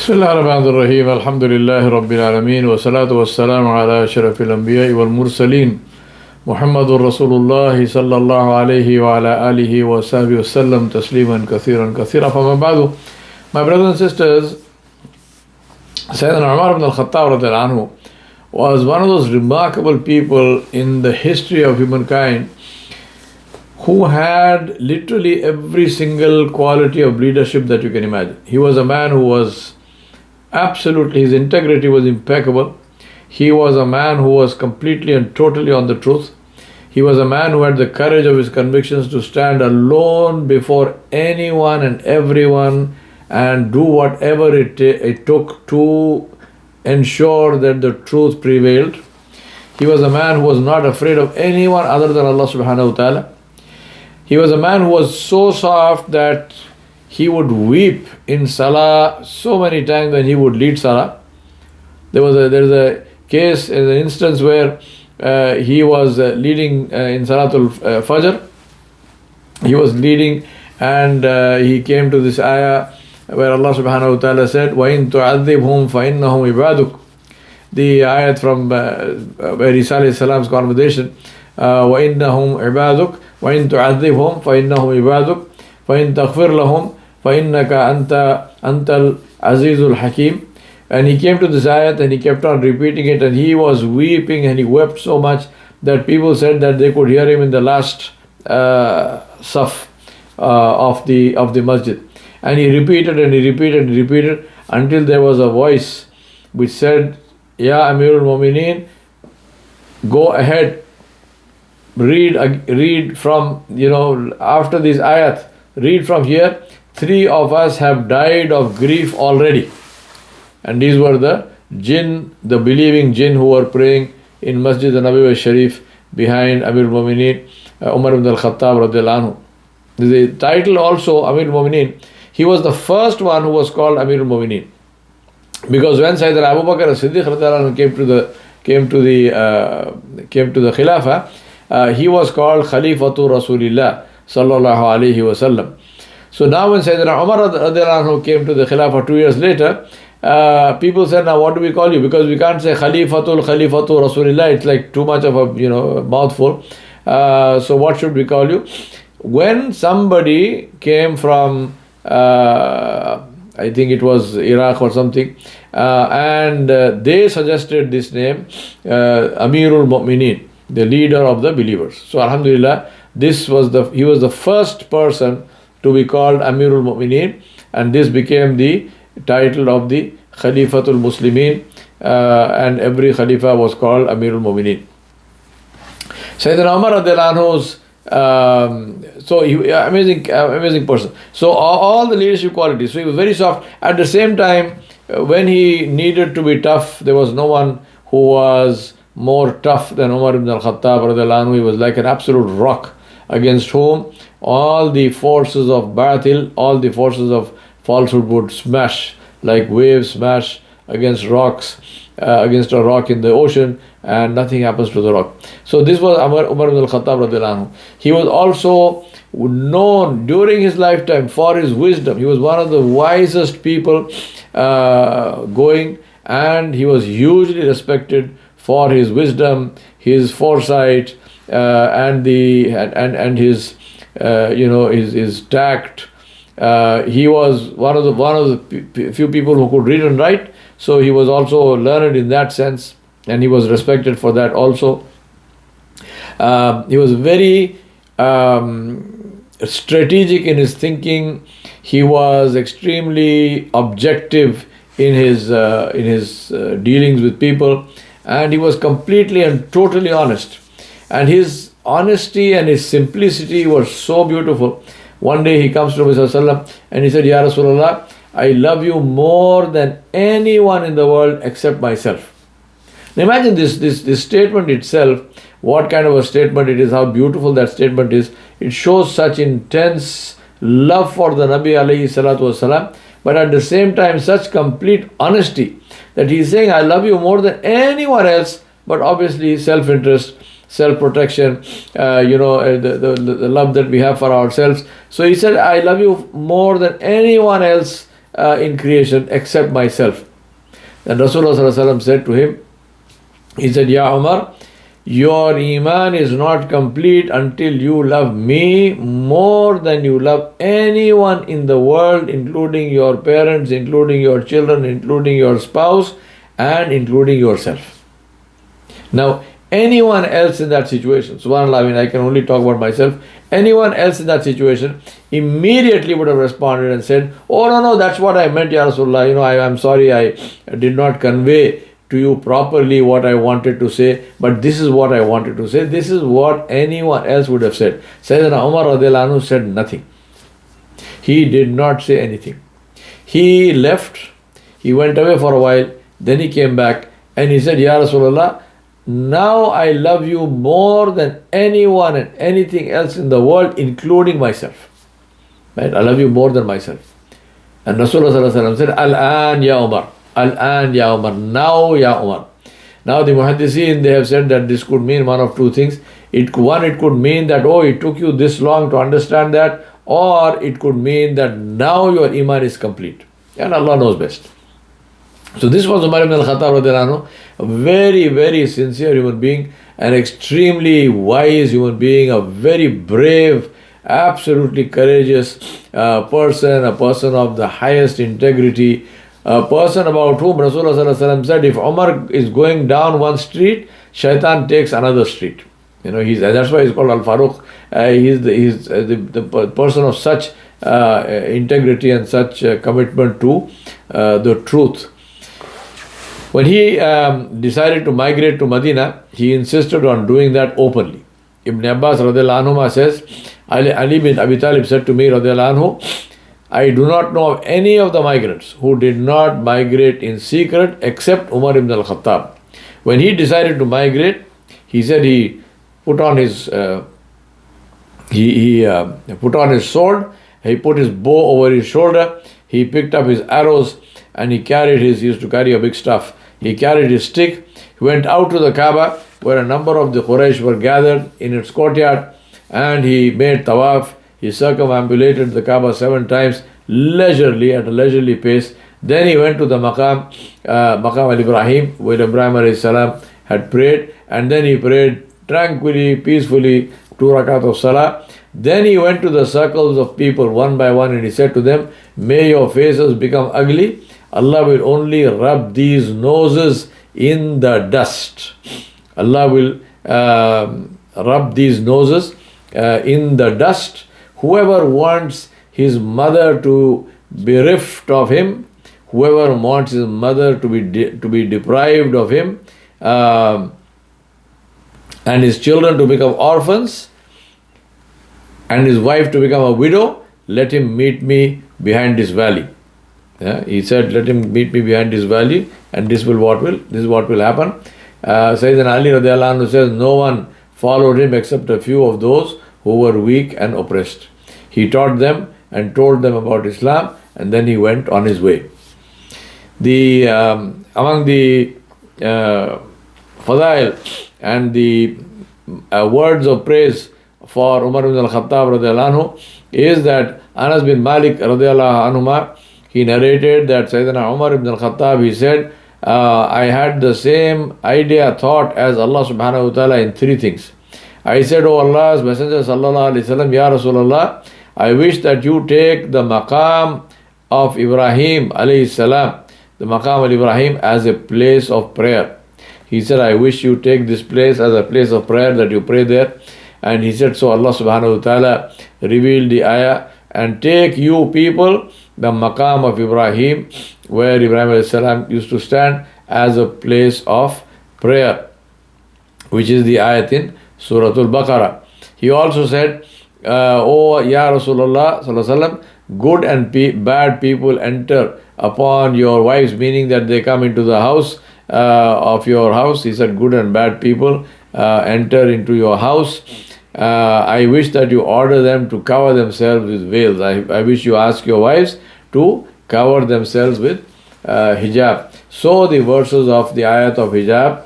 بسم الله الرحمن الرحيم الحمد لله رب العالمين والصلاة والسلام على أشرف الأنبياء والمرسلين محمد رسول الله صلى الله عليه وعلى آله وصحبه وسلم تسليما كثيرا كثيرا. فما بعد, my brothers and sisters, Sayyidina Omar ibn al-Khattab radiallahu anhu was one of those remarkable people in the history of humankind who had literally every single quality of leadership that you can imagine. He was a man who was absolutely, his integrity was impeccable. He was a man who was completely and totally on the truth. He was a man who had the courage of his convictions to stand alone before anyone and everyone and do whatever it took to ensure that the truth prevailed. He was a man who was not afraid of anyone other than Allah subhanahu wa ta'ala. He was a man who was so soft that he would weep in Salah so many times when he would lead Salah. There's a case, an instance where he was leading in Salatul Fajr. He was leading and he came to this ayah where Allah subhanahu wa ta'ala said, وَإِن تُعَذِّبْهُمْ فَإِنَّهُمْ عِبَادُكَ. The ayat from where Isa alayhi salam's conversation, وَإِنَّهُمْ عِبَادُكَ وَإِن تُعَذِّبْهُمْ فَإِنَّهُمْ عِبَادُكَ فَإِن تَغْفِرْ لَهُمْ فَإِنَّكَ أَنْتَ الْعَزِيزُ الْحَكِيمُ. And he came to this ayat and he kept on repeating it, and he was weeping and he wept so much that people said that they could hear him in the last saf of the masjid. And he repeated and he repeated and he repeated until there was a voice which said, Ya Amirul Mu'mineen, go ahead, read from, after this ayat, read from here. 3 of us have died of grief already. And these were the jinn, the believing jinn who were praying in Masjid al-Nabawi al-Sharif behind Amir al-Mu'mineen, Umar ibn al-Khattab radiallahu anhu. The title also, Amir al-Mu'mineen, he was the first one who was called Amir al-Mu'mineen. Because when Sayyidina Abu Bakr as-Siddiq radiallahu anhu came to the Khilafah, he was called Khalifatu Rasulillah sallallahu alayhi wa sallam. So now when Sayyidina Omar radiallahu anhu came to the Khilafah 2 years later, people said, now what do we call you? Because we can't say Khalifatu Rasulillah, it's like too much of a mouthful. So what should we call you? When somebody came from, I think it was Iraq or something, and they suggested this name, Amirul Mu'mineen, the leader of the believers. So Alhamdulillah, he was the first person to be called Amirul Mu'mineen, and this became the title of the Khalifatul Muslimin, and every Khalifa was called Amirul Mu'mineen. Sayyidina Umar radiallahu anhu's, so he amazing person. So all the leadership qualities. So he was very soft. At the same time, when he needed to be tough, there was no one who was more tough than Umar ibn al-Khattab radiallahu anhu. He was like an absolute rock against whom all the forces of batil, all the forces of falsehood would smash, like waves smash against rocks, against a rock in the ocean, and nothing happens to the rock. So this was Umar ibn al-Khattab radiallahu anhu. He was also known during his lifetime for his wisdom. He was one of the wisest people going, and he was hugely respected for his wisdom, his foresight, and his his tact. He was one of the few people who could read and write, so he was also learned in that sense, and he was respected for that also. He was very strategic in his thinking. He was extremely objective in his dealings with people, and he was completely and totally honest. And his honesty and his simplicity were so beautiful. One day he comes to Mirza and he said, Ya Rasulullah, I love you more than anyone in the world except myself. Now imagine this statement itself, what kind of a statement it is, how beautiful that statement is. It shows such intense love for the Nabi alayhi salatu wasalam, but at the same time such complete honesty that he is saying, I love you more than anyone else, but obviously self-interest, self-protection, the love that we have for ourselves. So he said, I love you more than anyone else in creation except myself. And Rasulullah said to him, he said, Ya Omar, your iman is not complete until you love me more than you love anyone in the world, including your parents, including your children, including your spouse, and including yourself. Now, anyone else in that situation, subhanAllah, I can only talk about myself, anyone else in that situation immediately would have responded and said, oh no, that's what I meant, Ya Rasulullah, I'm sorry, I did not convey to you properly what I wanted to say, but this is what I wanted to say. This is what anyone else would have said. Sayyidina Umar radiallahu anhu said nothing. He did not say anything. He left, he went away for a while, then he came back and he said, Ya Rasulullah, now I love you more than anyone and anything else in the world, including myself. Right? I love you more than myself. And Rasulullah said, Al-an ya Umar. Al-an ya Umar. Now ya Umar. Now the Muhaddiseen, they have said that this could mean one of two things. It could mean that, it took you this long to understand that, or it could mean that now your iman is complete. And Allah knows best. So this was Umar ibn al-Khattab radiallahu anhu, a very, very sincere human being, an extremely wise human being, a very brave, absolutely courageous person, a person of the highest integrity, a person about whom Rasulullah said, if Umar is going down one street, shaitan takes another street. That's why he's called Al-Faruq. He's the person of such integrity and such commitment to the truth. When he decided to migrate to Medina, he insisted on doing that openly. Ibn Abbas radiallahu anhu says, Ali bin Abi Talib said to me radiallahu anhu, I do not know of any of the migrants who did not migrate in secret except Umar ibn al-Khattab. When he decided to migrate, he said he put on his put on his sword, he put his bow over his shoulder, he picked up his arrows, and he used to carry a big staff. He carried his stick, he went out to the Kaaba where a number of the Quraysh were gathered in its courtyard, and he made tawaf. He circumambulated the Kaaba 7 times leisurely, at a leisurely pace. Then he went to the Maqam al-Ibrahim, where Ibrahim a.s. had prayed, and then he prayed tranquilly, peacefully, 2 rakat of salah. Then he went to the circles of people one by one and he said to them, may your faces become ugly. Allah will only rub these noses in the dust. Allah will rub these noses in the dust. Whoever wants his mother to be bereft of him, whoever wants his mother to be deprived of him, and his children to become orphans, and his wife to become a widow, let him meet me behind this valley. He said, let him meet me behind this valley, and this is what will happen. Sayyidina Ali radiallahu anhu says, no one followed him except a few of those who were weak and oppressed. He taught them and told them about Islam, and then he went on his way. Among the fadail and the words of praise for Umar ibn al-Khattab radiallahu anhu is that Anas bin Malik radiallahu anhu, he narrated that Sayyidina Umar ibn al-Khattab, he said, I had the same thought as Allah subhanahu wa ta'ala in 3 things. I said, O Allah's Messenger sallallahu alayhi wa sallam, Ya Rasulullah, I wish that you take the maqam of Ibrahim alayhi salam, the maqam of Ibrahim, as a place of prayer. He said, I wish you take this place as a place of prayer, that you pray there. And he said, so Allah subhanahu wa ta'ala revealed the ayah, and take you people the maqam of Ibrahim, where Ibrahim alayhi salam used to stand, as a place of prayer, which is the ayat in Surah Al-Baqarah. He also said, O Ya Rasulullah sallallahu alaihi wasallam, good and bad people enter upon your wives, meaning that they come into the house of your house. He said, good and bad people enter into your house. I wish that you order them to cover themselves with veils. I wish you ask your wives to cover themselves with hijab. So the verses of the ayat of hijab,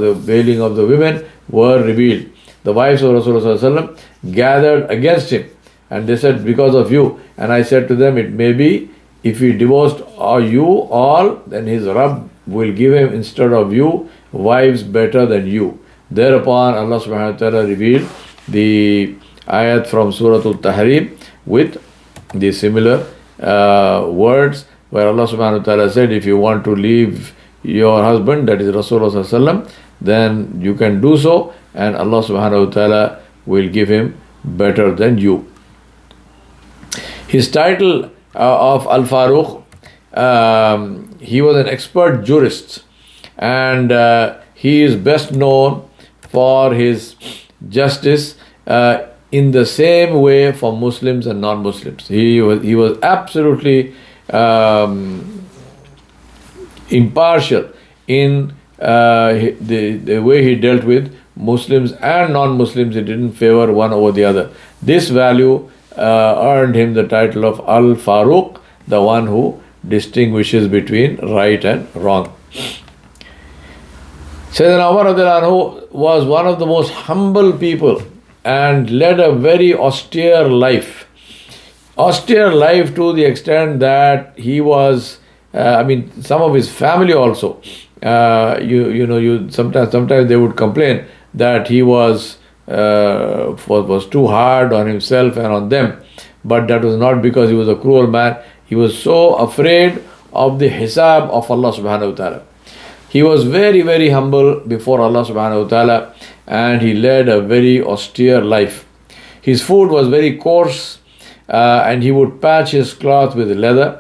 the veiling of the women, were revealed. The wives of Rasulullah sallallahu alaihi wasallam gathered against him, and they said, because of you. And I said to them, it may be if he divorced you all, then his Rabb will give him instead of you wives better than you. Thereupon Allah subhanahu wa ta'ala revealed the ayat from Surah Al-Tahrim with the similar words, where Allah subhanahu wa ta'ala said, if you want to leave your husband, that is Rasulullah sallallahu alaihi wasallam, then you can do so, and Allah subhanahu wa ta'ala will give him better than you. His title of Al-Faruq, he was an expert jurist, and he is best known for his justice in the same way for Muslims and non-Muslims. He was absolutely impartial in the way he dealt with Muslims and non-Muslims. He didn't favor one over the other. This value earned him the title of Al-Faruq, the one who distinguishes between right and wrong. Sayyidina Omar radiallahu anhu was one of the most humble people and led a very austere life. Austere life to the extent that he was, some of his family also, sometimes they would complain that he was too hard on himself and on them. But that was not because he was a cruel man. He was so afraid of the hisab of Allah subhanahu wa ta'ala. He was very, very humble before Allah subhanahu wa ta'ala, and he led a very austere life. His food was very coarse, and he would patch his cloth with leather.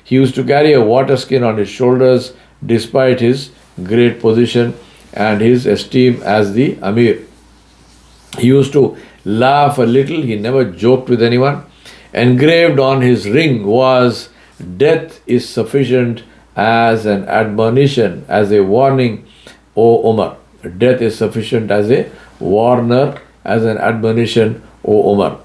He used to carry a water skin on his shoulders despite his great position and his esteem as the Amir. He used to laugh a little. He never joked with anyone. Engraved on his ring was, "Death is sufficient as an admonition, as a warning, O Omar." Death is sufficient as a warner, as an admonition, O Omar.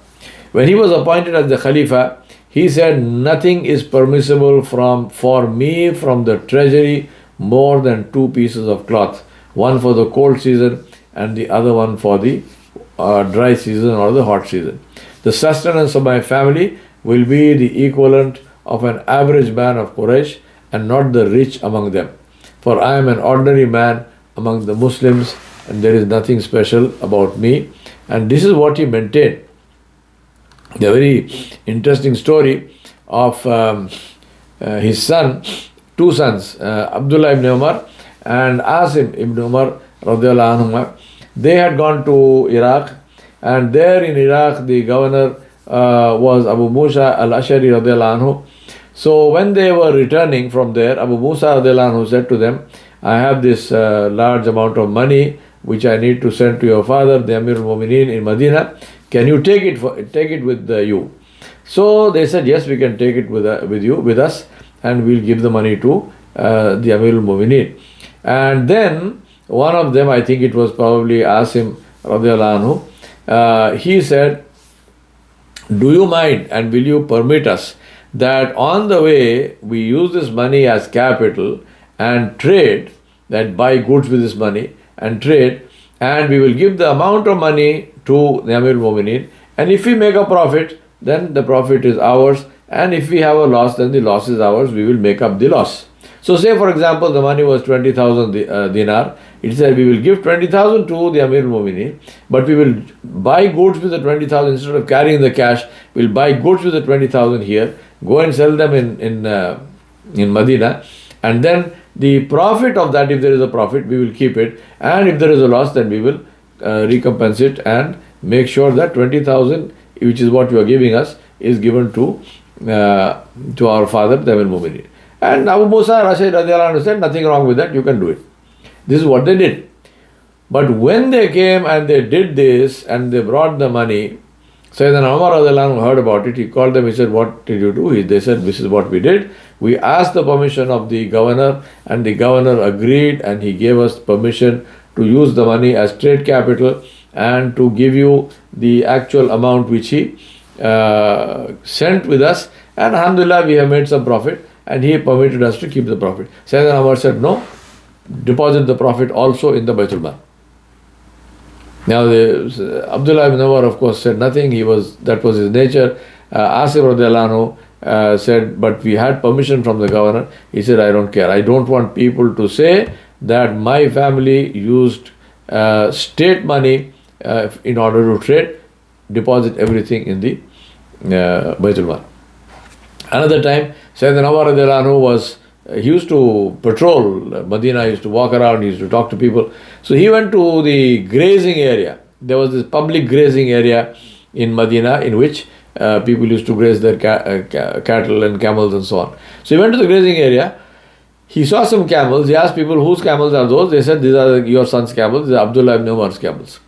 When he was appointed as the Khalifa, he said, "Nothing is permissible for me from the treasury more than 2 pieces of cloth, one for the cold season and the other one for the dry season or the hot season. The sustenance of my family will be the equivalent of an average man of Quraysh and not the rich among them. For I am an ordinary man among the Muslims, and there is nothing special about me." And this is what he maintained. The very interesting story of his son, 2 sons, Abdullah ibn Umar and Asim ibn Umar radiallahu anhuma. They had gone to Iraq, and there in Iraq the governor was Abu Musa al-Ashari radiallahu anhu. So when they were returning from there, Abu Musa radiallahu anhu said to them, "I have this large amount of money which I need to send to your father, the Amir al-Mu'mineen in Medina. Can you take it with you?" So they said, "Yes, we can take it with us, and we'll give the money to the Amir al-Mu'mineen." And then one of them, I think it was probably Asim radiallahu anhu, he said, "Do you mind and will you permit us that on the way we use this money as capital and trade, that buy goods with this money and trade, and we will give the amount of money to the Amir al-Mu'mineen, and if we make a profit, then the profit is ours, and if we have a loss, then the loss is ours, we will make up the loss." So say for example the money was 20,000 dinar. It said we will give 20,000 to the Amir al-Mu'mineen, but we will buy goods with the 20,000. Instead of carrying the cash, we'll buy goods with the 20,000 here, go and sell them in Medina, and then the profit of that, if there is a profit, we will keep it, and if there is a loss, then we will recompense it and make sure that 20,000, which is what you are giving us, is given to our father, the Amir al-Mu'mineen. And Abu Musa al-Ashari radiallahu anhu said, "Nothing wrong with that, you can do it." This is what they did. But when they came and they did this and they brought the money, Sayyidina Omar radiallahu anhu heard about it. He called them, he said, "What did you do?" They said, "This is what we did. We asked the permission of the governor, and the governor agreed, and he gave us permission to use the money as trade capital and to give you the actual amount which he sent with us. And alhamdulillah, we have made some profit, and he permitted us to keep the profit." Sayyidina Omar said, "No, deposit the profit also in the Baitul Mal." Now Abdullah ibn Yawar of course said nothing. That was his nature. Asim radiallahu anhu said, but we had permission from the governor. He said, I don't care. I don't want people to say that my family used state money in order to trade. Deposit everything in the Baitul Mal. Another time, Sayyidina Omar radiallahu anhu was, he used to patrol Medina, he used to walk around, he used to talk to people. So he went to the grazing area. There was this public grazing area in Medina in which people used to graze their cattle and camels and so on. So he went to the grazing area. He saw some camels. He asked people, whose camels are those? They said, these are your son's camels. These are Abdullah ibn Umar's camels.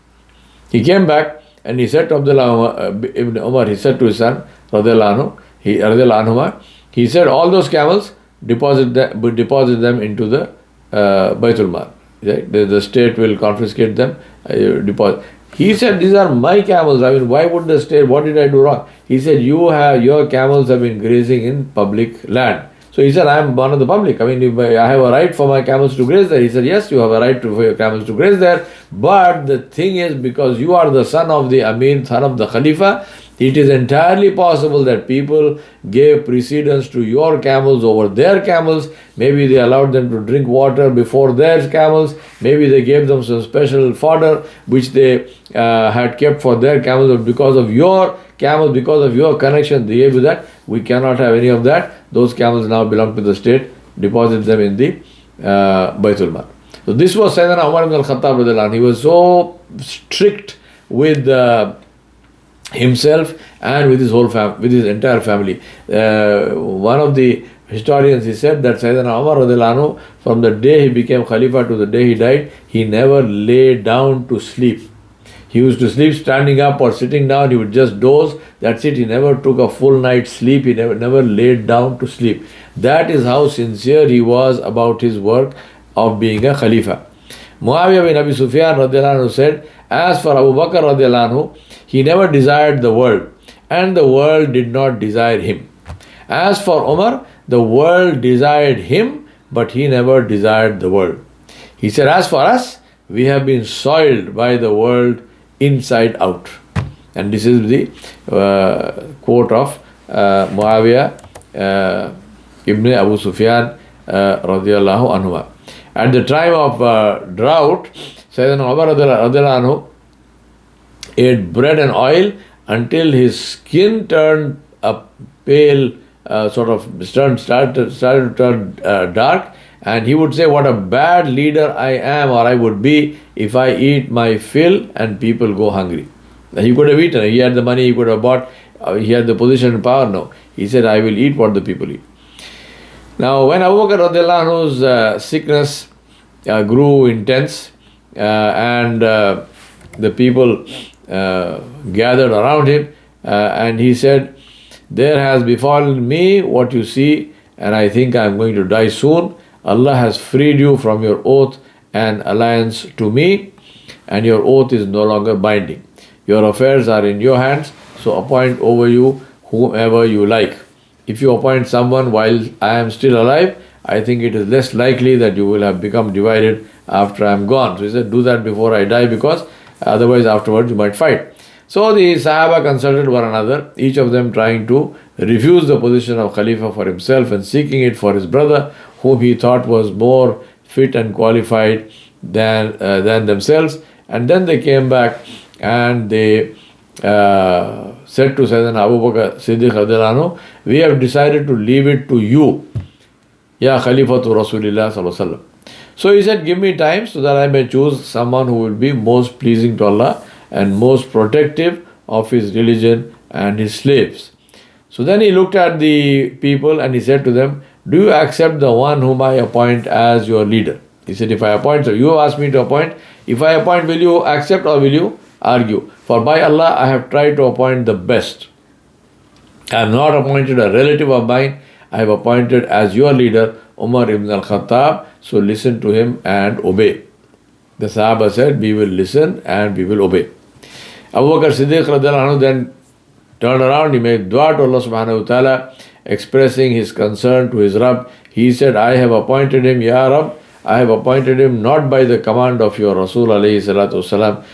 He came back and he said to Abdullah ibn Umar, he said to his son, radiallahu anhu, he said, all those camels, deposit them into the Baitul Mal. Right? The state will confiscate them, deposit. He said, these are my camels. I mean, why would the state, what did I do wrong? He said, your camels have been grazing in public land. So he said, I am one of the public. I mean, I have a right for my camels to graze there. He said, yes, you have a right for your camels to graze there. But the thing is, because you are the son of the Amir, son of the Khalifa, it is entirely possible that people gave precedence to your camels over their camels. Maybe they allowed them to drink water before their camels. Maybe they gave them some special fodder which they had kept for their camels. But because of your camels, because of your connection, they gave you that. We cannot have any of that. Those camels now belong to the state. Deposit them in the Baitul Mal. So this was Sayyidina Omar ibn al-Khattab radiallahu anhu. He was so strict with himself and with his whole with his entire family. One of the historians, he said that Sayyidina Omar radiallahu anhu, from the day he became Khalifa to the day he died, he never lay down to sleep. He used to sleep standing up or sitting down. He would just doze. That's it. He never took a full night's sleep. He never laid down to sleep. That is how sincere he was about his work of being a Khalifa. Muawiyah bin Abi Sufyan radiallahu anhu said, as for Abu Bakr radiallahu anhu, he never desired the world, and the world did not desire him. As for Omar, the world desired him, but he never desired the world. He said, as for us, we have been soiled by the world inside out. And this is the quote of Muawiyah ibn Abu Sufyan radiallahu anhu. At the time of drought, Sayyidina Umar radiallahu anhu ate bread and oil until his skin turned a pale, started to turn dark, and he would say, what a bad leader I am, or I would be, if I eat my fill and people go hungry. He could have eaten, he had the money, he could have bought, he had the position and power. No, he said, I will eat what the people eat. Now, when Abu Bakr radiallahu anhu's sickness grew intense, and the people gathered around him, and he said, there has befallen me what you see, and I think I am going to die soon. Allah has freed you from your oath and alliance to me, and your oath is no longer binding. Your affairs are in your hands, so appoint over you whomever you like. If you appoint someone while I am still alive, I think it is less likely that you will have become divided after I am gone. So he said, do that before I die, because otherwise afterwards you might fight. So the Sahaba consulted one another, each of them trying to refuse the position of Khalifa for himself and seeking it for his brother, whom he thought was more fit and qualified than themselves. And then they came back and they said to Sayyidina Abu Bakr Siddiq radiallahu anhu, we have decided to leave it to you, Ya Khalifatu Rasulillah sallallahu alaihi wasallam. So he said, give me time so that I may choose someone who will be most pleasing to Allah and most protective of his religion and his slaves. So then he looked at the people and he said to them, do you accept the one whom I appoint as your leader? He said, if I appoint, so you asked me to appoint. If I appoint, will you accept or will you argue? For by Allah, I have tried to appoint the best. I have not appointed a relative of mine. I have appointed as your leader Umar ibn al-Khattab. So listen to him and obey. The Sahaba said, we will listen and we will obey. Abu Bakr Siddiq radiallahu anhu then turned around. He made dua to Allah subhanahu wa ta'ala, expressing his concern to his Rabb. He said, I have appointed him, Ya Rabb, I have appointed him not by the command of your Rasul alayhi salatu wasalam,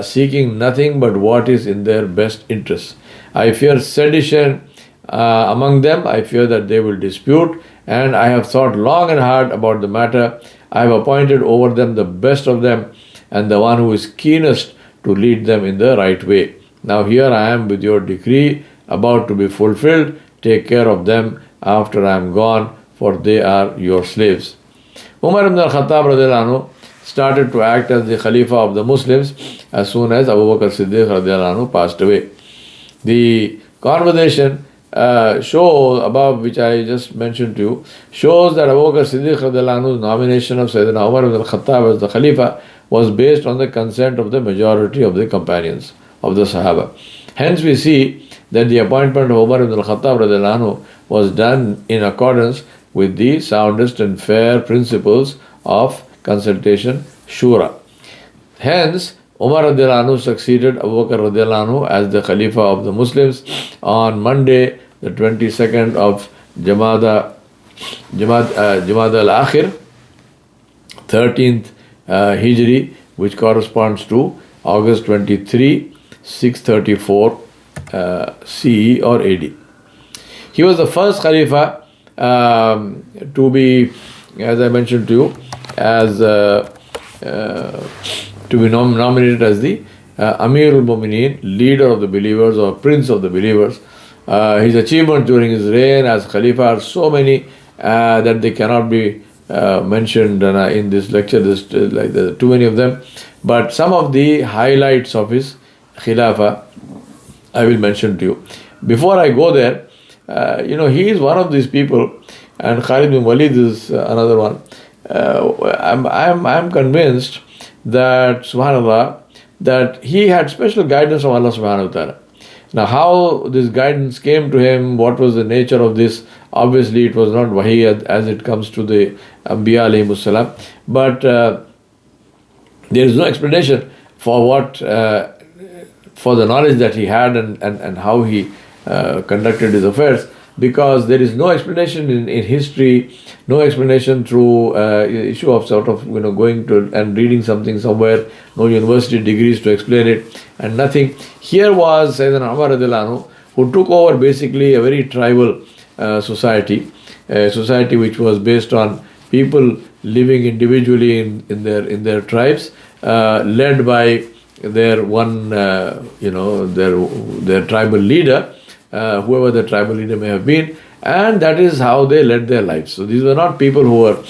seeking nothing but what is in their best interest. I fear sedition among them, I fear that they will dispute, and I have thought long and hard about the matter. I have appointed over them the best of them, and the one who is keenest to lead them in the right way. Now here I am with your decree about to be fulfilled. Take care of them after I am gone, for they are your slaves. Umar ibn al-Khattab radiallahu anhu started to act as the Khalifa of the Muslims as soon as Abu Bakr Siddiq radiallahu anhu passed away. The conversation above, which I just mentioned to you, shows that Abu Bakr Siddiq radiallahu anhu's nomination of Sayyidina Umar ibn al-Khattab as the Khalifa was based on the consent of the majority of the companions of the Sahaba. Hence we see that the appointment of Umar ibn al-Khattab radiallahu anhu was done in accordance with the soundest and fair principles of consultation, shura. Hence, Umar radiallahu anhu succeeded Abu Bakr radiallahu anhu as the Khalifa of the Muslims on Monday, the 22nd of Jamad al-Akhir, 13th Hijri, which corresponds to August 23, 634 CE or AD. He was the first Khalifa to be, as I mentioned to you, as to be nominated as the Amirul Mu'mineen, leader of the believers or prince of the believers. His achievements during his reign as Khalifa are so many that they cannot be mentioned in this lecture. There are too many of them. But some of the highlights of his Khilafah I will mention to you. Before I go there, he is one of these people, and Khalid bin Walid is another one. I'm convinced that, subhanAllah, that he had special guidance from Allah subhanahu wa ta'ala. Now, how this guidance came to him, what was the nature of this? Obviously, it was not wahi as it comes to the Anbiya alayhimus salam, but there is no explanation for for the knowledge that he had and how he conducted his affairs, because there is no explanation in history, no explanation through issue of sort of going to and reading something somewhere, no university degrees to explain it, and nothing. Here was Sayyidina Umar radiallahu anhu, who took over basically a very tribal society, a society which was based on people living individually in their tribes, led by their one their tribal leader, whoever the tribal leader may have been, and that is how they led their lives. So these were not people who were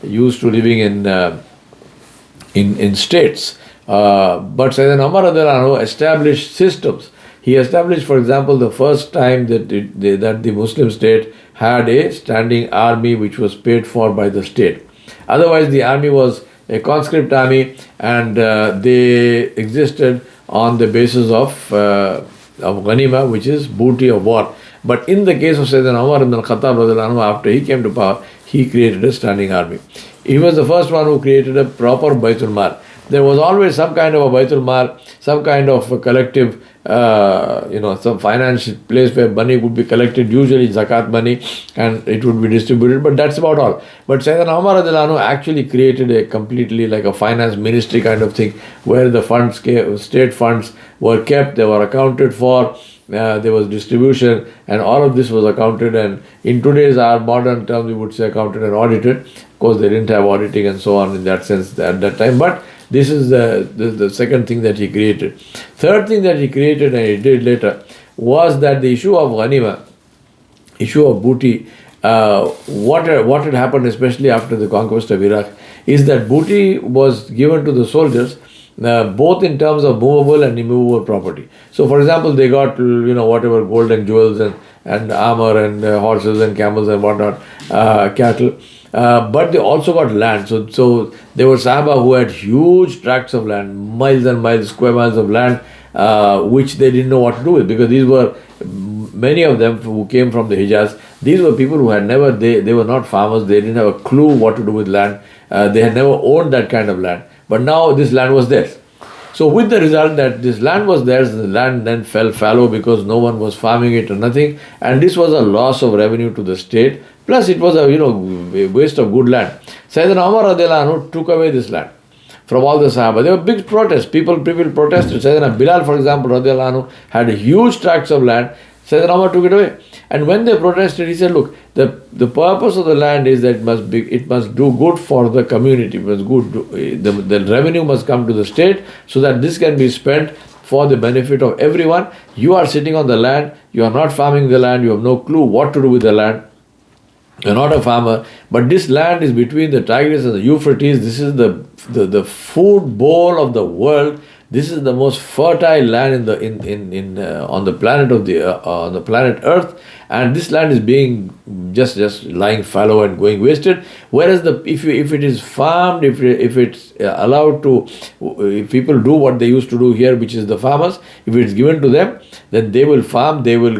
used to living in states. But Sayyidina Umar radiallahu anhu established systems. He established, for example, the first time that the Muslim state had a standing army which was paid for by the state. Otherwise, the army was a conscript army, and they existed on the basis of ghanima, which is booty of war. But in the case of Sayyidina Umar ibn al-Khattab radiallahu anhu, after he came to power, he created a standing army. He was the first one who created a proper Baitul Mal. There was always some kind of a Baitul Mal, some kind of a collective, some financial place where money would be collected, usually zakat money, and it would be distributed, but that's about all. But Sayyidina Umar radiallahu anhu actually created a completely like a finance ministry kind of thing, where the funds, state funds were kept, they were accounted for, there was distribution, and all of this was accounted, and in today's our modern terms we would say accounted and audited. Of course, they didn't have auditing and so on in that sense at that time, but this is the second thing that he created. Third thing that he created and he did later was that the issue of ghanima, issue of booty, what had happened especially after the conquest of Iraq is that booty was given to the soldiers both in terms of movable and immovable property. So for example, they got whatever gold and jewels and armor and horses and camels and whatnot, cattle. But they also got land. So there were Sahaba who had huge tracts of land, miles and miles, square miles of land, which they didn't know what to do with, because these were many of them who came from the Hijaz. These were people who had never, they were not farmers, they didn't have a clue what to do with land. They had never owned that kind of land. But now this land was theirs. So with the result that this land was theirs, the land then fell fallow because no one was farming it or nothing. And this was a loss of revenue to the state. Plus it was a waste of good land. Sayyidina Umar radiallahu anhu took away this land from all the Sahaba. There were big protests. People protested. Sayyidina Bilal, for example, radiallahu anhu, had huge tracts of land. Sayyidina Umar took it away. And when they protested, he said, look, the purpose of the land is that it must do good for the community. It must the revenue must come to the state so that this can be spent for the benefit of everyone. You are sitting on the land, you are not farming the land, you have no clue what to do with the land. You're not a farmer, but this land is between the Tigris and the Euphrates. This is the food bowl of the world. This is the most fertile land on the planet on the planet Earth, and this land is being just lying fallow and going wasted. Whereas if it is farmed, if it's allowed to, if people do what they used to do here, which is the farmers, if it's given to them, then they will farm, they will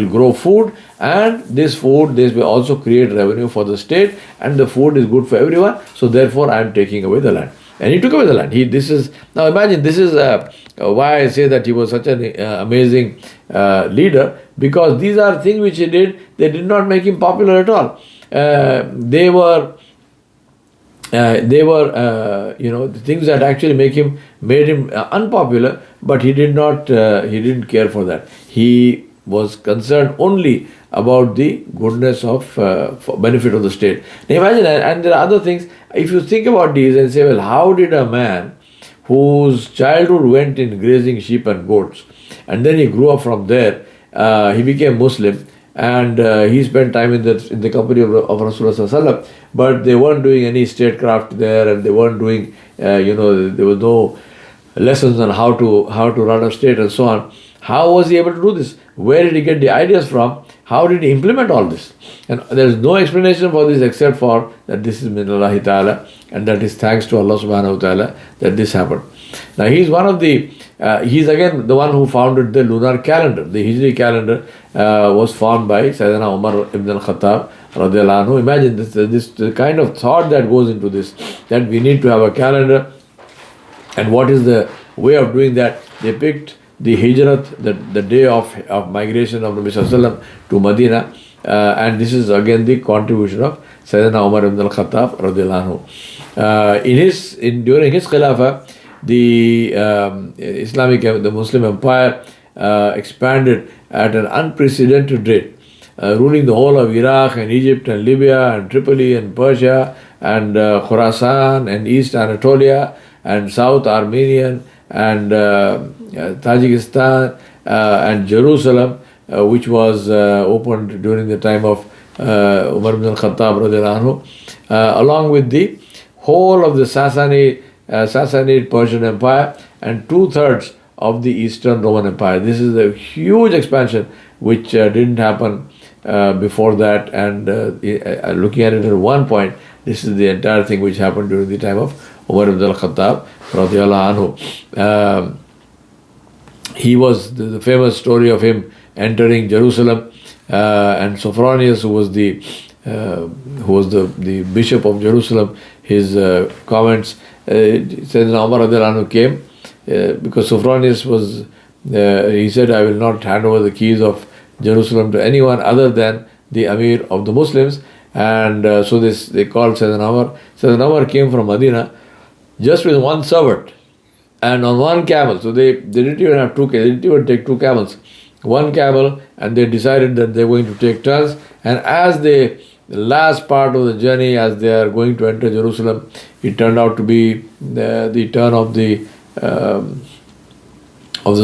grow food, and this will also create revenue for the state, and the food is good for everyone. So therefore, I am taking away the land. And he took away the land. Now imagine, this is why I say that he was such an amazing leader, because these are things which he did. They did not make him popular at all. They were the things that actually made him unpopular, but he didn't care for that. He was concerned only about the goodness of for benefit of the state. Now imagine, and there are other things. If you think about these and say, well, how did a man whose childhood went in grazing sheep and goats, and then he grew up from there, he became Muslim, and he spent time in the company of Rasulullah Sallallahu Alaihi Wasallam, but they weren't doing any statecraft there, and they weren't doing, there was no lessons on how to run a state and so on. How was he able to do this? Where did he get the ideas from? How did he implement all this? And there is no explanation for this except for that this is min Allahi Ta'ala, and that is thanks to Allah Subhanahu Wa Ta'ala that this happened. Now he's he's again the one who founded the lunar calendar. The Hijri calendar was formed by Sayyidina Omar ibn al-Khattab radiallahu anhu. Imagine this the kind of thought that goes into this, that we need to have a calendar. And what is the way of doing that? They picked the Hijrat, the day of migration of Nabi Sallallahu Alaihi Wasallam to Medina, and this is again the contribution of Sayyidina Umar ibn al-Khattab radiallahu anhu. During his Khilafah, the the Muslim empire expanded at an unprecedented rate, ruling the whole of Iraq and Egypt and Libya and Tripoli and Persia and Khurasan and East Anatolia and South Armenian and Tajikistan and Jerusalem, which was opened during the time of Umar ibn al-Khattab radiallahu anhu, along with the whole of the Sassanid Persian Empire and 2/3 of the Eastern Roman Empire. This is a huge expansion which didn't happen before that, and looking at it at one point, this is the entire thing which happened during the time of Umar ibn al-Khattab radiallahu anhu. He was the famous story of him entering Jerusalem, and Sophronius, who was the bishop of Jerusalem, his comments, Sayyidina Omar radiallahu anhu came because Sophronius was, he said, I will not hand over the keys of Jerusalem to anyone other than the Amir of the Muslims, and so they called Sayyidina Omar. Sayyidina Omar came from Medina just with one servant and on one camel. So they didn't even have they didn't even take two camels, one camel, and they decided that they're going to take turns. And as the last part of the journey, as they are going to enter Jerusalem, it turned out to be the turn of the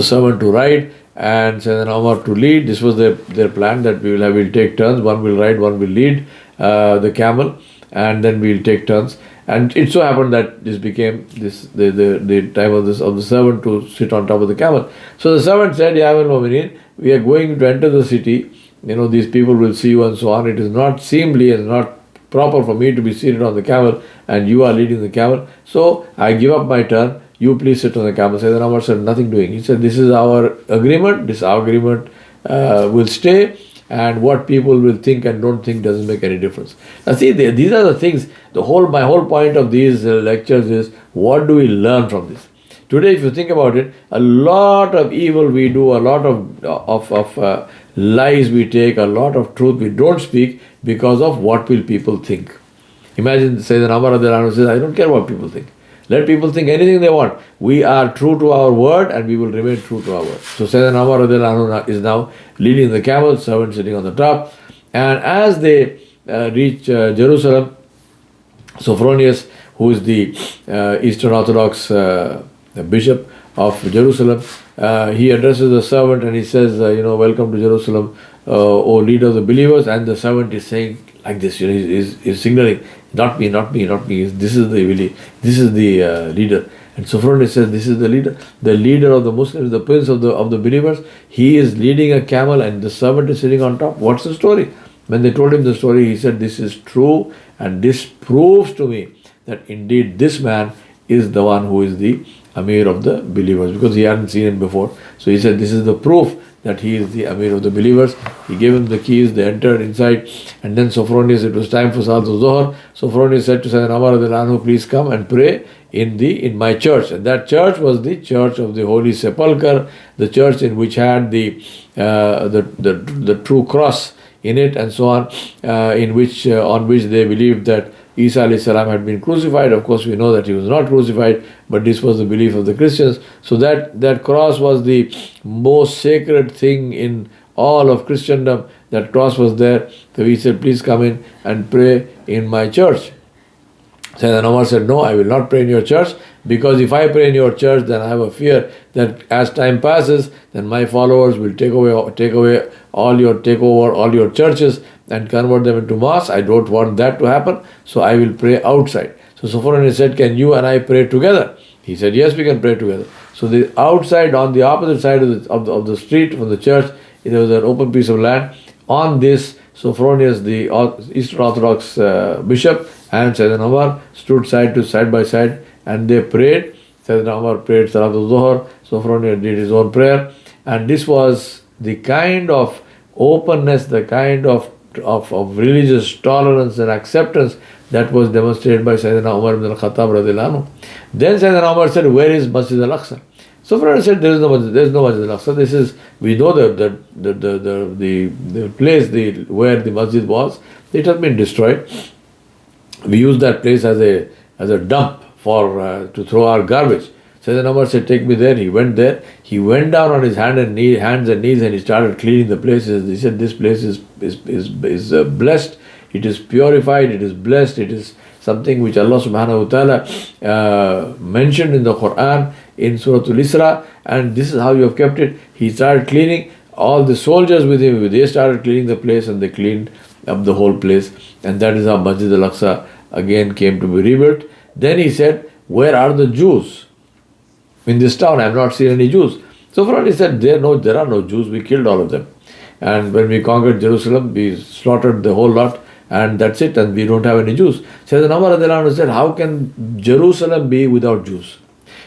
servant to ride and Sayyidina Omar to lead. This was their plan, that we'll take turns. One will ride, one will lead the camel, and then we'll take turns. And it so happened that this became the time of the servant to sit on top of the camel. So the servant said, Ya Amir al-Mu'minin, we are going to enter the city. These people will see you and so on. It is not seemly and not proper for me to be seated on the camel and you are leading the camel. So I give up my turn. You please sit on the camel. Sayyidina Umar said, nothing doing. He said, this is our agreement. This agreement will stay. And what people will think and don't think doesn't make any difference. Now see, these are the things. My whole point of these lectures is, what do we learn from this? Today, if you think about it, a lot of evil we do, a lot of lies we take, a lot of truth we don't speak because of what will people think. Imagine Sayyidina Umar says, I don't care what people think. Let people think anything they want. We are true to our word and we will remain true to our word. So Sayyidina Omar radiallahu anhu is now leading the camel, servant sitting on the top. And as they reach Jerusalem, Sophronius, who is the Eastern Orthodox bishop of Jerusalem, he addresses the servant and he says, welcome to Jerusalem, O leader of the believers. And the servant is saying like this, he's signaling, not me, not me, not me. This is the leader. And Sophronius says, this is the leader of the Muslims, the prince of the believers. He is leading a camel and the servant is sitting on top. What's the story? When they told him the story, he said, this is true and this proves to me that indeed this man is the one who is the Amir of the believers, because he hadn't seen him before. So he said, this is the proof that he is the Amir of the believers. He gave him the keys, they entered inside, and then Sophronius, it was time for Salat al-Zuhr. Sophronius said to Sayyidina Omar radiallahu anhu, please come and pray in my church. And that church was the church of the Holy Sepulchre, the church in which had the true cross in it and so on, on which they believed that Isa alayhi salam had been crucified. Of course, we know that he was not crucified, but this was the belief of the Christians. So that cross was the most sacred thing in all of Christendom. That cross was there. So he said, please come in and pray in my church. Sayyidina Omar said, no, I will not pray in your church, because if I pray in your church, then I have a fear that as time passes, then my followers will take over all your churches and convert them into mosques. I don't want that to happen, so I will pray outside. So Sophronius said, can you and I pray together? He said, yes, we can pray together. So the outside, on the opposite side of the street from the church, there was an open piece of land. On this, Sophronius, the Eastern Orthodox bishop, and Sayyidina Omar stood side by side, and they prayed. Sayyidina Omar prayed Salat al-Zuhr, Sophronius did his own prayer, and this was the kind of openness, the kind of religious tolerance and acceptance that was demonstrated by Sayyidina Omar ibn al-Khattab radiallahu anhu. Then Sayyidina Omar said, where is Masjid al-Aqsa? Sophronius said, there is no Masjid al-Aqsa. We know the place where the masjid was. It has been destroyed. We use that place as a dump to throw our garbage. Sayyidina Omar said, take me there. He went there. He went down on his hands and knees and he started cleaning the places. He said, this place is blessed. It is purified. It is blessed. It is something which Allah subhanahu wa ta'ala mentioned in the Quran in Surah Al-Isra, and this is how you have kept it. He started cleaning. All the soldiers with him, they started cleaning the place, and they cleaned up the whole place. And that is how Masjid al-Aqsa again came to be rebuilt. Then he said, where are the Jews? In this town, I have not seen any Jews. So Sophronius said, there are no Jews. We killed all of them. And when we conquered Jerusalem, we slaughtered the whole lot, and that's it, and we don't have any Jews. Sayyidina Omar radiallahu anhu said, how can Jerusalem be without Jews?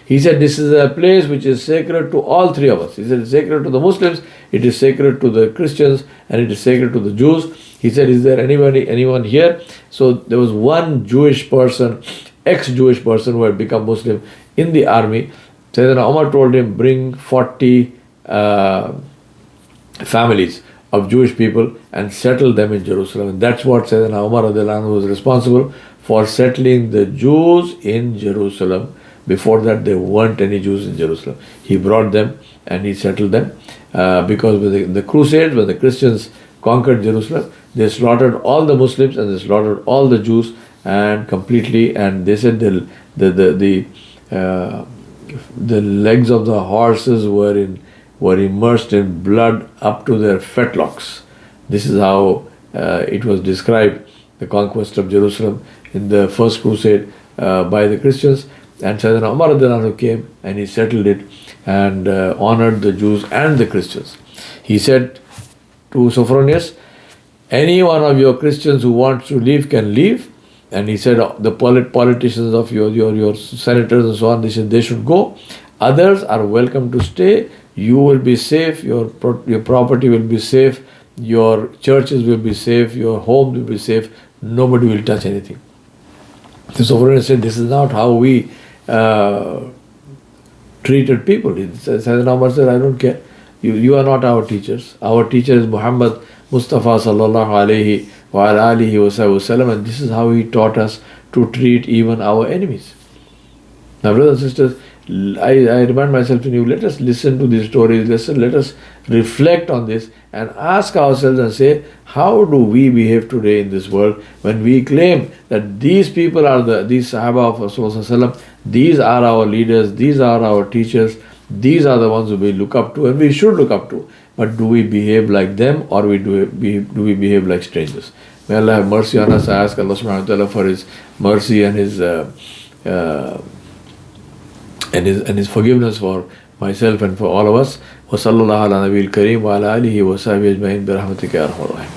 He said, this is a place which is sacred to all three of us. He said, it's sacred to the Muslims, it is sacred to the Christians, and it is sacred to the Jews. He said, is there anyone here? So there was one Jewish person, ex-Jewish person who had become Muslim in the army. Sayyidina Omar told him, bring 40 families of Jewish people and settle them in Jerusalem. And that's what Sayyidina Omar radiallahu anhu was responsible for, settling the Jews in Jerusalem. Before that, there weren't any Jews in Jerusalem. He brought them and he settled them because with the Crusades, when the Christians conquered Jerusalem, they slaughtered all the Muslims and they slaughtered all the Jews and completely. And they said the legs of the horses were immersed in blood up to their fetlocks. This is how it was described, the conquest of Jerusalem in the first crusade by the Christians. And Sayyidina Omar radiallahu anhu came and he settled it and honored the Jews and the Christians. He said to Sophronius, any one of your Christians who wants to leave can leave. And he said, the politicians of your senators and so on, they should go. Others are welcome to stay. You will be safe. Your property will be safe. Your churches will be safe. Your home will be safe. Nobody will touch anything. So Sophronius said, this is not how we treated people. Sayyidina Omar said, I don't care. You are not our teachers. Our teacher is Muhammad Mustafa sallallahu alayhi wa alihi wa sallam, and this is how he taught us to treat even our enemies. Now, brothers and sisters, I remind myself to you, let us listen to these stories, let us reflect on this and ask ourselves and say, how do we behave today in this world when we claim that these people are these Sahaba of Rasulullah, these are our leaders, these are our teachers, these are the ones who we look up to and we should look up to. But do we behave like them, or do we behave like strangers? May Allah have mercy on us. I ask Allah subhanahu wa ta'ala for His mercy and His forgiveness for myself and for all of us. Wa sallallahu ala nabiyil kareem wa ala alihi wa sahbihi ajma'in bi rahmatika ya arhamar rahimin.